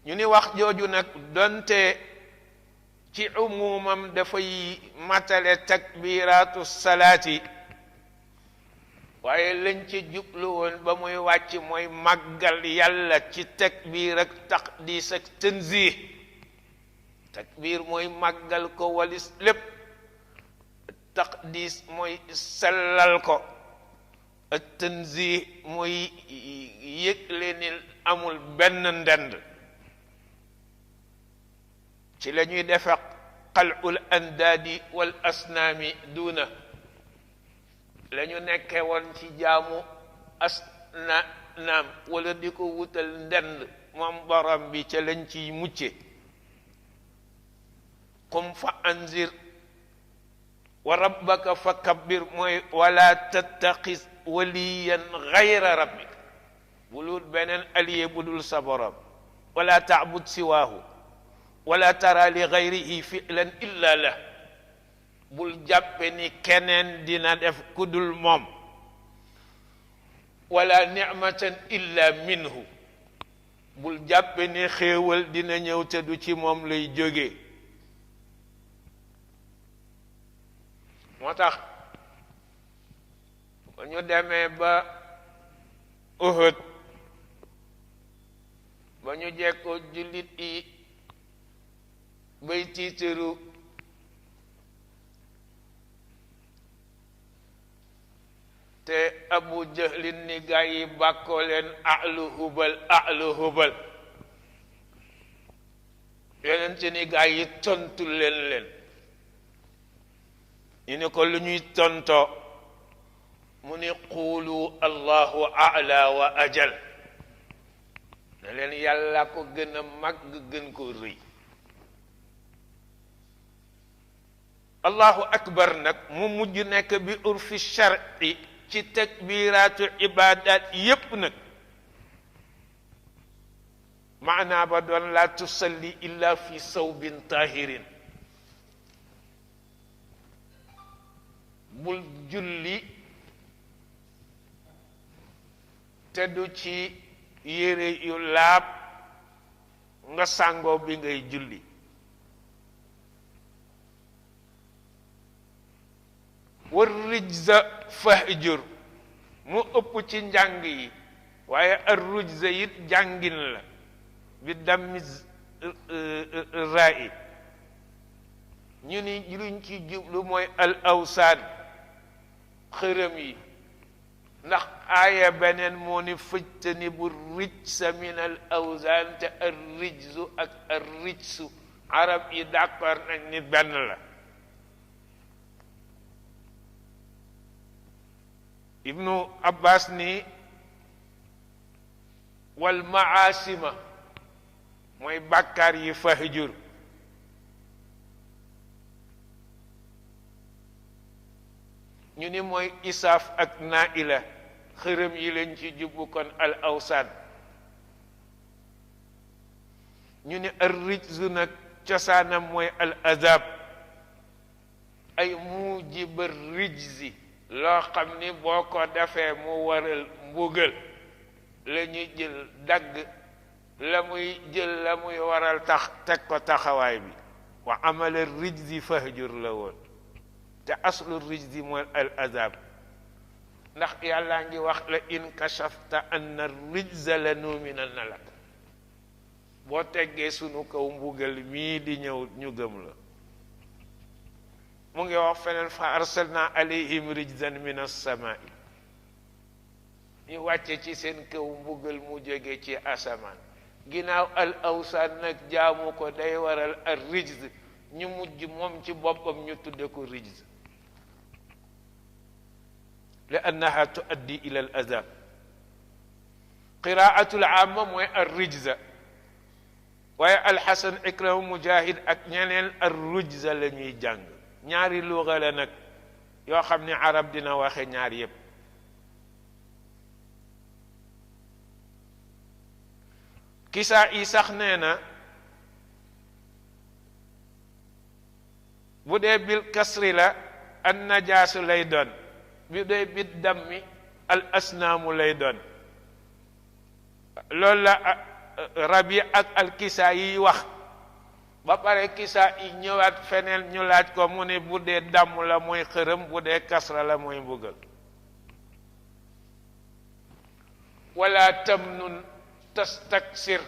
ñu ni wax jooju nag donte ci umumam dafay matale takbiratu salaati waaye lañ ci jublu woon ba muy wàcc mooy màggal yàlla ci takbir ak taqdis ak tanzih takbir mooy màggal ko walis lépp taqdis mooy sellal ko ak tanzih mooy yëgle ni amul benn ndend ci la ñuy defe qal'ul andaadi wal asnaami duuna la ñu nekke woon ci jaamu asnaam wala di ko wutal ndend moom borom bi ca lañ ciy mucce qum fa anzir wa rabbaka fa kabbir mooy wala tattaqis waliyan gayra rabbik bulul beneen allié budul sa borom wala taabud siwaahu wala tara li gayrihi fi'lan illa la bul jàppe ni keneen dina def kudul moom wala nicmatan illa minhu bul jàppe ni xéewal dina ñëw te du ci moom lay jóge moo tax ba ñu demee ba Uhud ba ñu jekkoo jullit yi bay tiitaru te Abu Jahlin ni gaa yi bàkkoo leen ahlu hubal yeneen ci ni gaa yi tontu leen ñu ni ko lu ñuy tontoo mu ni quulu allahu a'la wa ajal ne leen yàlla ko gën a màgg gën ko rëy allahu akbar nag mu mujj nekk bi urfi shar'i ci takbiraatu ibadat yépp nag maanaa ba doon la tusalli illa fi sawbin tahirin bul julli te du ci yére yu laab nga sàngoo bi ngay julli war rijza fahjur mu ëpp ci njàng yi waaye ar rujza it jàngin la bi dammi ra'i ñu ni luñ ci jublu mooy al awsaan xërëm yi ndax aaya beneen moo ni fëjtani bu rijsa min al awsaan te ar rijzu ak ar rijsu arab yi d'accord nañ ni benn la ibnu abbas ni wal maasima mooy bàkkaar yi fahjur ñu ni mooy isaaf ak naila xërëm yi lañ ci jubbu kon al awsaan ñu ni ar rijzu nag cosaanam mooy al azab ay mujiba rijzi loo xam ni boo ko defee mu waral mbugal la ñuy jël dagg la muy jël la muy waral tax teg ko taxawaay bi wa amala rijzi fahjur la woon te aslu rijzi mooy al azab ndax yàllaa ngi wax la in kashafta anna rijza la numinanna lak boo teggee sunu kaw mbugal mii di ñëw ñu gëm la mu ngi wax feneen fa arsalna alayhim rijzan min as-samaa'i ñu wàcce ci seen kaw mbugal mu jóge ci asamaan ginnaaw al awsaan nag jaamu ko day waral al rijz ñu mujj moom ci boppam ñu tudde ko rijz li annaha tuaddi ila al azab qiraatul amma mooy al rijza waaye alxasan ikrama mujahid ak ñeneen al rujza la ñuy jàng ñaari luga la nag yoo xam ne arab dina waxe ñaar yépp kisaa yi sax nee na bu dee bil kasri la an najaasu lay doon bu dee bit dammi al asnaamu lay doon loolu la rabi ak al kisaa yi wax ba pare kisaa yi ñëwaat feneen ñu laaj ko mu ne bu dee damm la mooy xërëm bu dee kasra la mooy mbugal wala tamnun tastaksir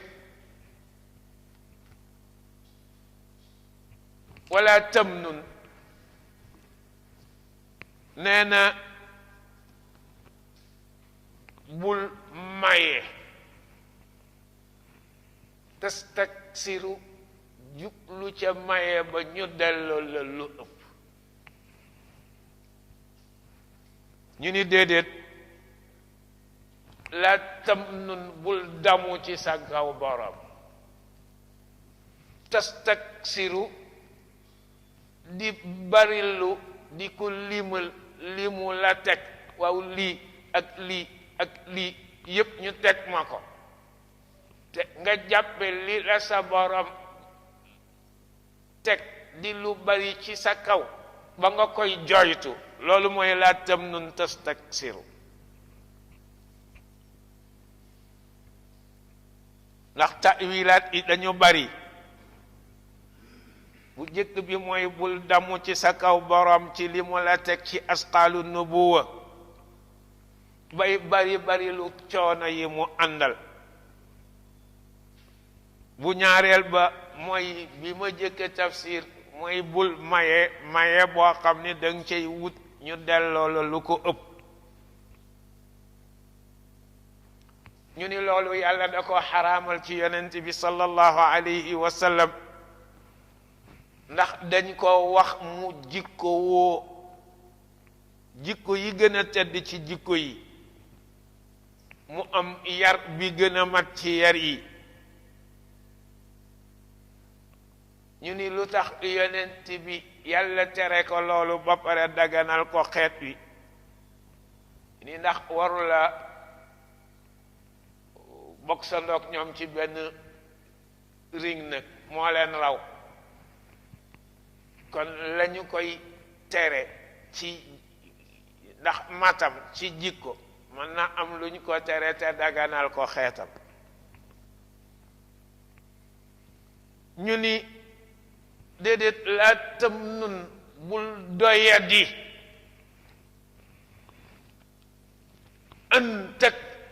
wala tamnun nee na bul maye tastaksiru jublu ca maye ba ñu delloo la lu ëpp ñu ni déedéet la tamnun bul damu ci sa kaw borom tastaksiru di barilu di ko limal limu la teg waaw lii ak lii ak lii yépp ñu teg ma ko te nga jàppe li la sa borom teg di lu bari ci sa kaw ba nga koy joytu loolu mooy la tamnun tastaksiru ndax tawilaat yi dañu bari bu jëkk bi mooy bul damu ci sa kaw borom ci li mu la teg ci asqaalu nubuwa bay bari lu coono yi mu àndal bu ñaareel ba mooy bi ma jëkk tafsir mooy bul maye boo xam ni danga cay wut ñu delloo la lu ko ëpp ñu ni loolu yàlla da ko xaraamal ci yonent bi sallallahu alayhi wa sallam ndax dañ ko wax mu jikko woo jikko yi gën a tedd ci jikko yi mu am yar bi gën a mat ci yar yi ñu ni lu tax yonent bi yàlla tere ko loolu ba pare daganal ko xeet wi ni ndax waru la bokk sa ndoog ñoom ci benn ring nag moo leen raw kon lañu koy tere ci ndax matam ci jikko mën na am lu ñu ko tere te daganal ko xeetam ñu ni déedéet la tamnun bul doyadi an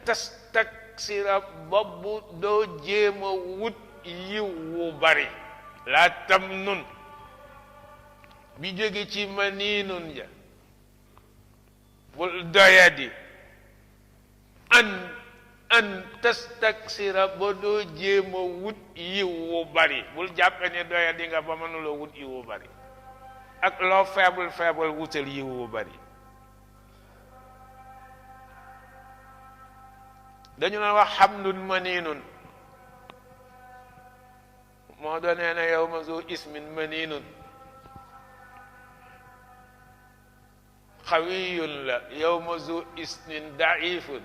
tastaksira boobu doo jéema wut yiw wu bari la tamnun bi jóge ci maniinun ja bul doyadi an tastaksira ba doo jéema wut yiw wu bari bul jàppe ne doyadi nga ba mënuloo wut yiw wu bari ak loo faible wutal yiw wu bari dañu na wax xamlun maniinun moo doon nee na yow ma zu ismin maniinun xawiyun la yow ma zu ismin daifun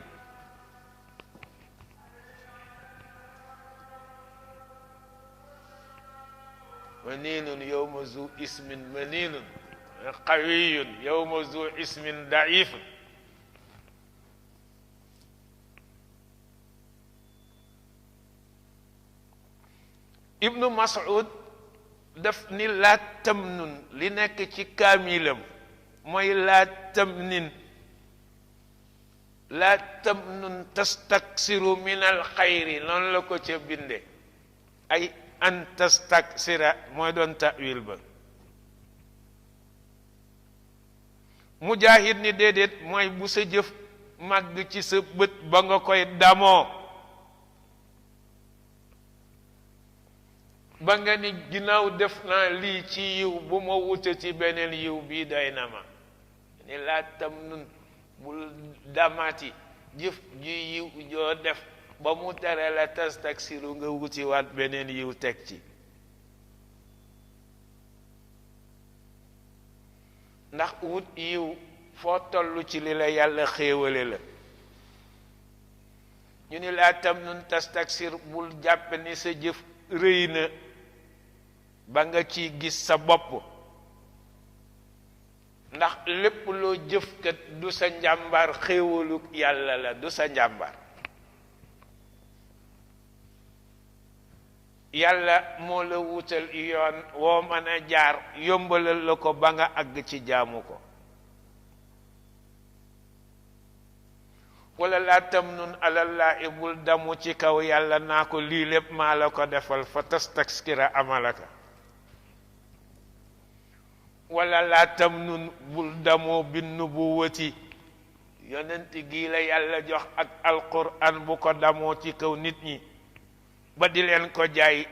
maninun yowma zu ismin maninun qawiyun yowma zu ismin daif. ibnu Mas'ud daf ni laa tamnun li nekk ci kaamilam mooy laa tamnin laa tamnun tastaksiru min alxayri noonu la ko ca binde ay an tastaksira mooy doon ta'wil ba. Mujaahid ni déedéet mooy bu sa jëf màgg ci sa bët ba nga koy damoo ba nga ni ginnaaw def naa lii ci yiw bu ma wuta ci beneen yiw bii doy na ma ni laa tam nun bul damati jëf ju yiw joo def ba mu tere la tastaksiru nga wuti waat beneen yiw teg ci. ndax wut yiw foo toll ci li la yàlla xéewale la. ñu ni laa tam nun tastaksir bul jàppe ni sa jëf rëy na ba nga ci gis sa bopp ndax lépp loo jëf kat du sa njàmbaar xéewalu yàlla la du sa njàmbaar. yàlla moo la wutal yoon woo mën a jaar yombalal la ko ba nga àgg ci jaamu ko. wala laa tam nun alallaahi bul damu ci kaw yàlla naa ko lii lépp maa la ko defal fa tastaskira amalaka. wala laa tam nun bul damoo bi nubuwati yonent gii la yàlla jox ak alquran bu ko damoo ci kaw nit ñi ba di leen ko jaay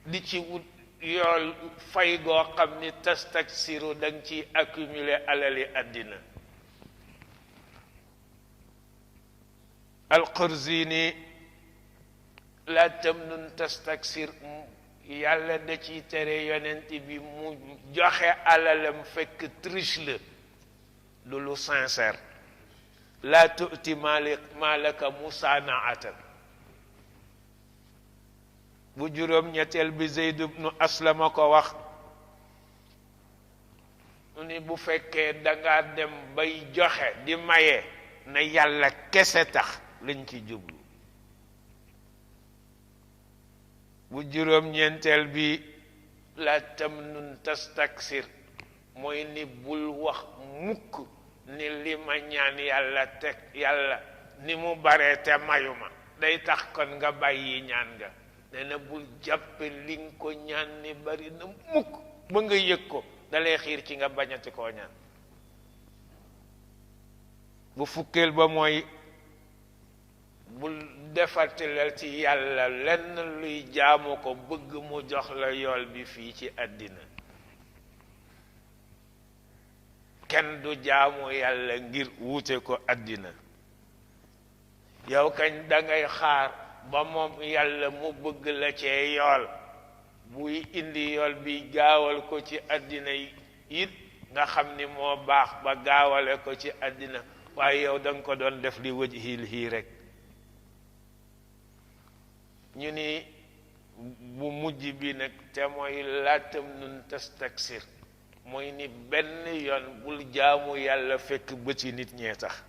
di ci wut yool fay goo xam ni tastaksiru danga ci accumuler alali àddina. alqurzini laa tamnun tastaksir yàlla da ciy tere yonent bi mu joxe alalam fekk triche la du lu sincère. laa tu'ti maalaka musaanaatan. bu juróom ñetteel bi Zeyd ibnu Aslama ko wax mu ni bu fekkee danga dem bay joxe di maye na yàlla kese tax lañ ci jublu. bu juróom ñeenteel bi la tamnun tastaksir mooy ni bul wax mukk ni li ma ñaan yàlla teg yàlla ni mu baree te mayuma day tax kon nga bàyyi ñaan nga. nee na bul jàppe li nga ko ñaan ni bari na mukk ba nga yëg ko dalay xiir ci nga bañati koo ñaan. bu fukkeel ba mooy bul defartilal ci yàlla lenn luy jaamu ko bëgg mu jox la yool bi fii ci àddina. kenn du jaamu yàlla ngir wuute ko àddina. yow kañ dangay xaar ba moom yàlla mu bëgg la cee yool buy indi yool bi gaawal ko ci àddina it nga xam ni moo baax ba gaawale ko ci àddina waaye yow danga ko doon def li wajhihi rek. ñu ni bu mujj bi nag te mooy laa tamnun tastaksir mooy ni benn yoon bul jaamu yàlla fekk bëti nit ñee tax.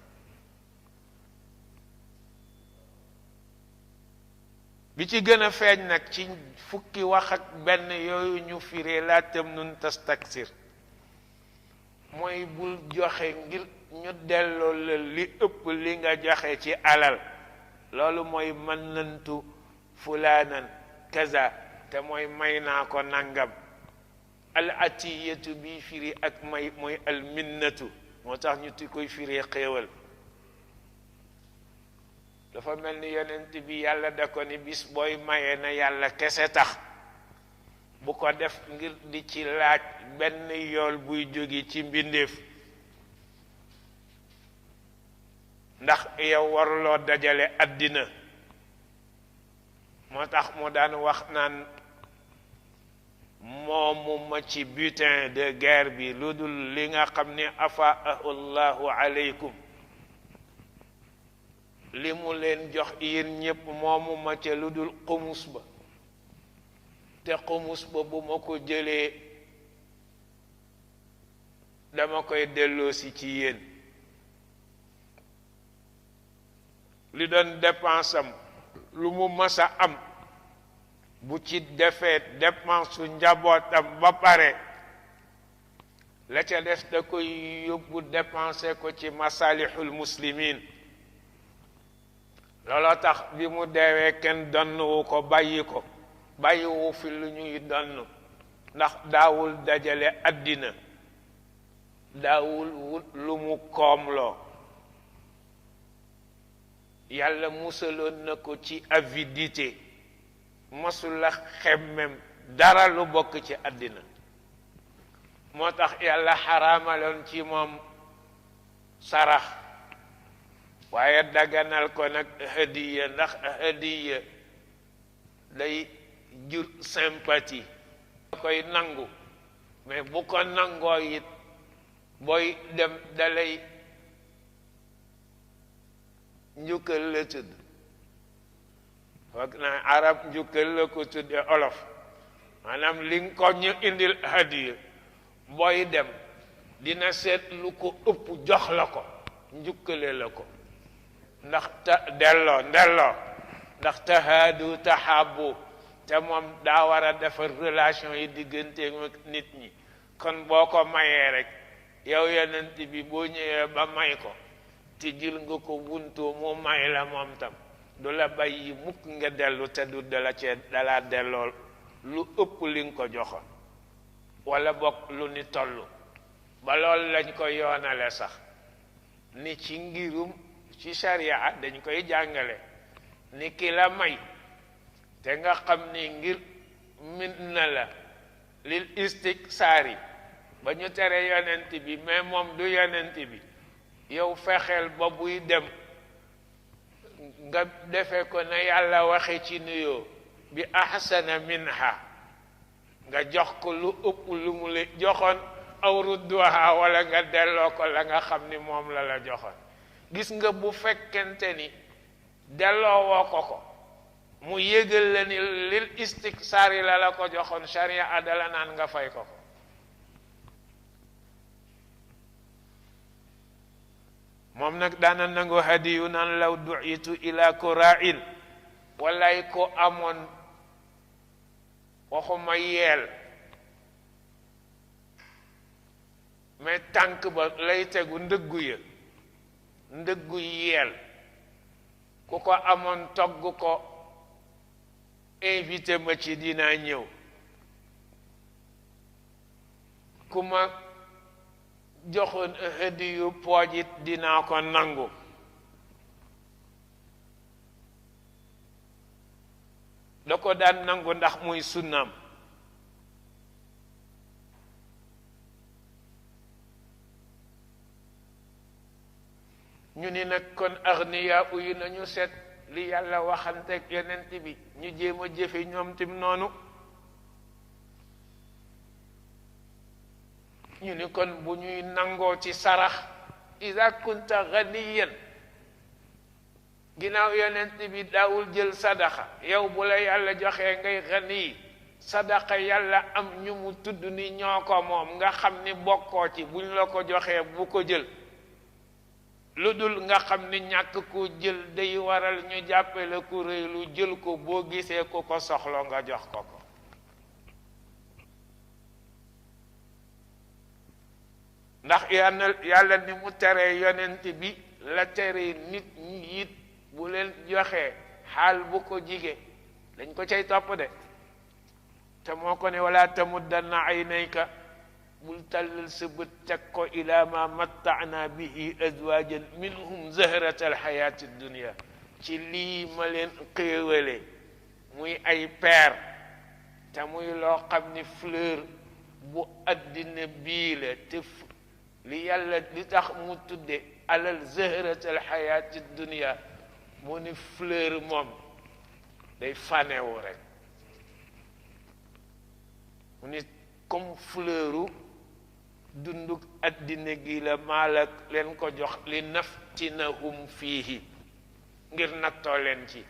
bi ci gën a feeñ nag ci fukki wax ak benn yooyu ñu firee laa tamnun tastaksir mooy bul joxe ngir ñu delloo la li ëpp li nga joxe ci alal. loolu mooy mën nantu fulaanan kaza te mooy may naa ko nangam. al atiyatu bi firi ak may mooy al minnatu moo tax ñu ti koy firee xéewal. dafa mel ni yonent bi yàlla da ko ni bis booy maye na yàlla kese tax bu ko def ngir di ci laaj benn yool buy jóge ci mbindeef. ndax yow waruloo dajale àddina moo tax mu daan wax naan moomu ma ci butin de guerre bi lu dul li nga xam ni afaahu llahu aleykum li mu leen jox yéen ñépp moomu ma ca lu dul xumus ba te xumus ba bu ma ko jëlee dama koy delloosi ci yéen li doon dépensam lu mu masa am bu ci defee dépense su njabootam ba pare la ca def da koy yóbbu dépensé ko ci masalihul muslimin looloo tax bi mu deewee kenn donnuwu ko bàyyiwu fi lu ñuy donn ndax daawul dajale àddina daawul wut lu mu koomloo yàlla musaloon na ko ci avidité mosula xemmem dara lu bokk ci àddina moo tax yàlla xaraamaloon ci moom sarax waaye daganal ko nag hadiya ndax hadiya day jur sympathie koy nangu mais bu ko nangoo it booy dem dalay njukkal la tudd foog naa arab njukkal la ko tudde olof maanaam li nga ko ñu indil hadiya booy dem dina seet lu ko ëpp jox la ko njukkale la ko ndax delloo ndax tahaadu tahabu te moom daa war a defar relation yi diggante nit ñi kon boo ko mayee rek yow yonent bi boo ñëwee ba may ko te jël nga ko buntu mu may la moom tam du la bàyyi mukk nga dellu te du dala delloo lu ëpp li nga ko joxoon wala bokk lu ni tollu ba loolu lañ ko yoonale sax ni ci ngirum ci sharia dañ koy jàngale ni ki la may te nga xam ni ngir min na la lil istiksaari ba ñu tere yonent bi mais moom du yonent bi yow fexeel ba buy dem nga defe ko na yàlla waxe ci nuyoo bi ahsana minha nga jox ko lu ëpp lu mu la joxoon aw rudduha wala nga delloo ko la nga xam ni moom la joxoon gis nga bu fekkente ni delloo woo ko mu yégal la ni lil istiksaari la ko joxoon sharia adala naan nga fay ko moom nag daana nangu hadiyu naan law du'itu ila kura'in walay ko amoon waxuma yeel mais tànk ba lay tegu ndëggu yeel ku ko amoon togg ko invité ma ci dinaa ñëw ku ma joxoon hadiyu poojit dinaa ko nangu da ko daan nangu ndax muy sunnaam ñu ni nag kon agniya yi nañu seet li yàlla waxanteeg yonent bi ñu jéem a jëfe ñoom tim noonu ñu ni kon bu ñuy nangoo ci sarax ida kunta ganiyan ginnaaw yonent bi daawul jël sadaxa yow bu la yàlla joxee ngay gani sadaxa yàlla am ñu mu tudd ni ñoo ko moom nga xam ni bokkoo ci buñ la ko joxee bu ko jël lu dul nga xam ni ñàkk ko jël day waral ñu jàppe la ku rëy lu jël ko boo gisee ku ko soxla nga jox ko ko ndax yàlla ni mu teree yonent bi la teree nit ñi it bu leen joxee xaal bu ko jige dañ ko cay topp de te moo ko ne wala tamuddanna aynayka bul tàllal sa bët teg ko ila ma matta'na bihi azwajan minhum zahrata alxayati dunia ci lii ma leen xéewale muy ay peer te muy loo xam ni fleur bu addina bii la te li yàlla li tax mu tudde alal zahrata alxayati dunia mu ni fleur moom day fanewu rek mu ni comme fleuru dunduk addina gi la maalak leen ko jox li naftinahum fiihi ngir nattoo leen ci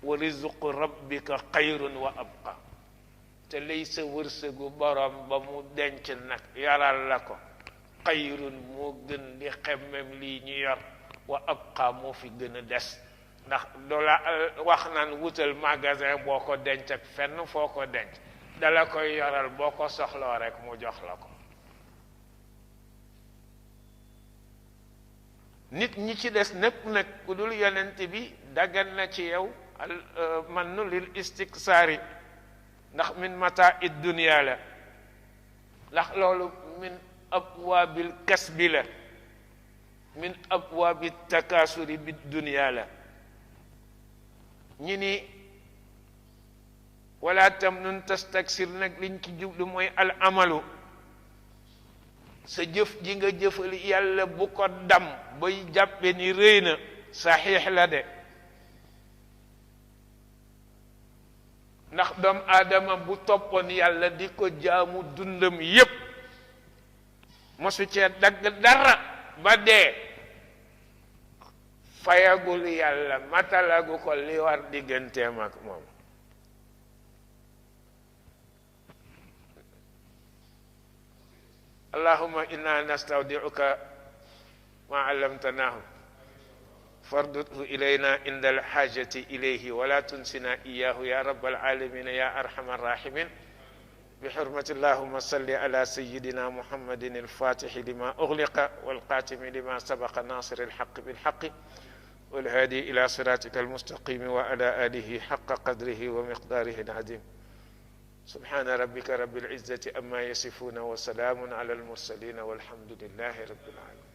wa rizqu rabbika xayrun wa abqa te lay sa wërsëgu borom ba mu denc nag yaral la ko xayrun moo gën di xemmem lii ñu yor wa abqa moo fi gën a des ndax doola wax naan wutal magasin boo ko denc ak fenn foo ko denc dala koy yoral boo ko soxloo rek mu jox la ko nit ñi ci des népp nag ku dul yonent bi daggan na ci yow mannu lil istiksaari ndax min mata id dunia la ndax loolu min abwaabil kasbi la min abwaabi takasuri bi dunia la ñi ni wala tam nun tastaksir nag liñ ci jublu mooy al amalu sa jëf ji nga jëfal yàlla bu ko dam bay jàppe ni rëy na saxiix la de ndax doom aadama bu toppoon yàlla di ko jaamu dundam yépp mosu cee dagg dara ba dee fayagul yàlla matalagu ko li war digganteem ak moom allahumma inna nastawdi'uka ma 'allamtanahu fardudhu ilayna inda alhajati ilayhi wala tunsina iyyahu ya rabbal alamin ya arhamar rahimin بحرمة اللهم صل على سيدنا محمد الفاتح لما أغلق والقاتم لما سبق ناصر الحق بالحق والهادي إلى صراطك المستقيم وعلى آله حق قدره ومقداره العظيم سبحان ربك رب العزة أما يصفون وسلام على المرسلين والحمد لله رب العالمين